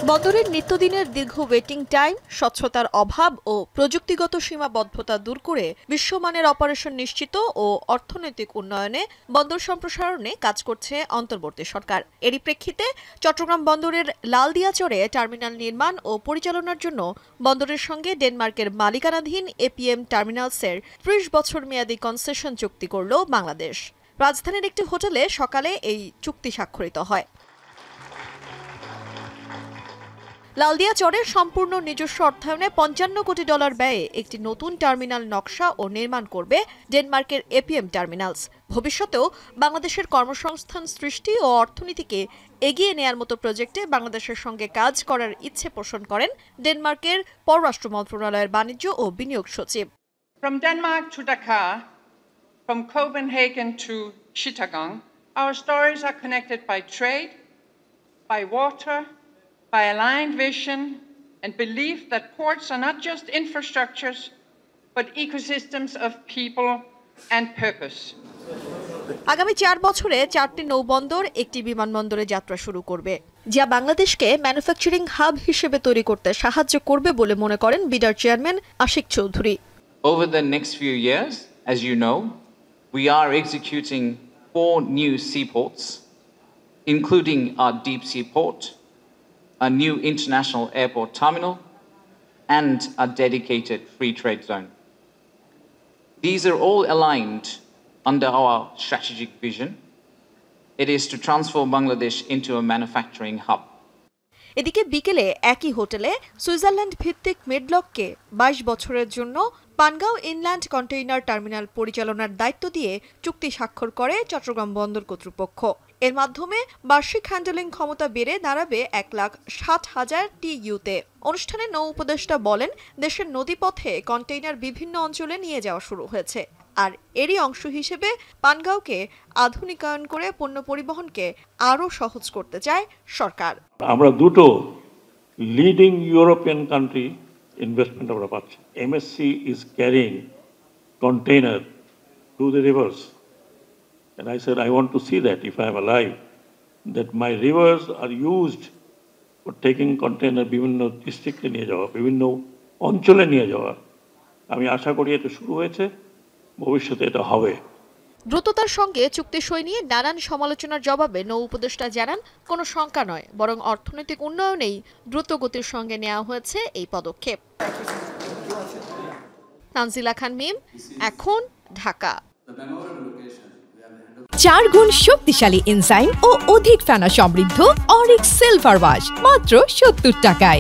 বন্দরের নিত্যদিনের দীর্ঘ ওয়েটিং টাইম, স্বচ্ছতার অভাব ও প্রযুক্তিগত সীমাবদ্ধতা দূর করে বিশ্বমানের অপারেশন নিশ্চিত ও অর্থনৈতিক উন্নয়নে বন্দর সম্প্রসারণে কাজ করছে অন্তর্বর্তী সরকার। এরই প্রেক্ষিতে চট্টগ্রাম বন্দরের লালদিয়াচরে টার্মিনাল নির্মাণ ও পরিচালনার জন্য বন্দরের সঙ্গে ডেনমার্কের মালিকানাধীন এপিএম টার্মিনালসের ৩০ বছর মেয়াদী কনসেশন চুক্তি করল বাংলাদেশ। রাজধানীর একটি হোটেলে সকালে এই চুক্তি স্বাক্ষরিত হয়। লালদিয়াচরে সম্পূর্ণ নিজস্ব অর্থায়নে $৫৫ কোটি ব্যয়ে একটি নতুন টার্মিনাল নকশা ও নির্মাণ করবে ডেনমার্কের এপিএম টার্মিনালস। ভবিষ্যতেও বাংলাদেশের কর্মসংস্থান সৃষ্টি ও অর্থনীতিকে এগিয়ে নেয়ার মতো প্রজেক্টে বাংলাদেশের সঙ্গে কাজ করার ইচ্ছে পোষণ করেন ডেনমার্কের পররাষ্ট্র মন্ত্রণালয়ের বাণিজ্য ও বিনিয়োগ সচিব। From Denmark to Dakar, from Copenhagen to Chittagong, our stories are connected by trade, by water, by aligned vision and belief that ports are not just infrastructures, but ecosystems of people and purpose. আগামী ৪ বছরে ৪টি নৌবন্দর একটি বিমানবন্দরে যাত্রা শুরু করবে, যা বাংলাদেশকে ম্যানুফ্যাকচারিং হাব হিসেবে তৈরি করতে সাহায্য করবে বলে মনে করেন বিডার chairman Ashik Chowdhury. Over the next few years, as you know, we are executing 4 new seaports, including our deep sea port, a new international airport terminal, and a dedicated free trade zone. These are all aligned under our strategic vision. It is to transform Bangladesh into a manufacturing hub. এদিকে বিকেলে একই হোটেলে Switzerland ভিত্তিক মেডলককে ২২ বছরের জন্য Pangaon inland container terminal পরিচালনার দায়িত্ব দিয়ে চুক্তি স্বাক্ষর করে চট্টগ্রাম বন্দর কর্তৃপক্ষ। এর মাধ্যমে বার্ষিক হ্যান্ডেলিং ক্ষমতা বেড়ে দাঁড়াবে ১,৬০,০০০ TEU-তে। অনুষ্ঠানে নৌ উপদেষ্টা বলেন, দেশের নদীপথে কন্টেইনার বিভিন্ন অঞ্চলে নিয়ে যাওয়া শুরু হয়েছে, আর এরই অংশ হিসেবে পানগাঁওকে আধুনিকায়ন করে পণ্য পরিবহনকে আরও সহজ করতে চায় সরকার। আমরা দুটো লিডিং ইউরোপিয়ান কান্ট্রি ইনভেস্টমেন্ট আমরা পাচ্ছি। MSC is carrying container through the rivers, and I said I want to see that if I am alive, that my rivers are used for taking container বিভিন্ন ডিস্ট্রিক্টে নিয়ে যাওয়া, বিভিন্ন অঞ্চলে নিয়ে যাওয়া। আমি আশা করি এটা শুরু হয়েছে, ভবিষ্যতে এটা হবে। দ্রুততার সঙ্গে চুক্তি সই নিয়ে নানান সমালোচনার জবাবে নৌ উপদেষ্টা জানান, কোনো শঙ্কা নয়, বরং অর্থনৈতিক উন্নয়নেই দ্রুত গতির সঙ্গে নেওয়া হয়েছে এই পদক্ষেপ। তানজিলা খান মিম, এখন, ঢাকা। ৪ গুণ শক্তিশালী এনজাইম ও অধিক ফেনা সমৃদ্ধ অরিক সিলভার ওয়াশ মাত্র ৭০ টাকায়।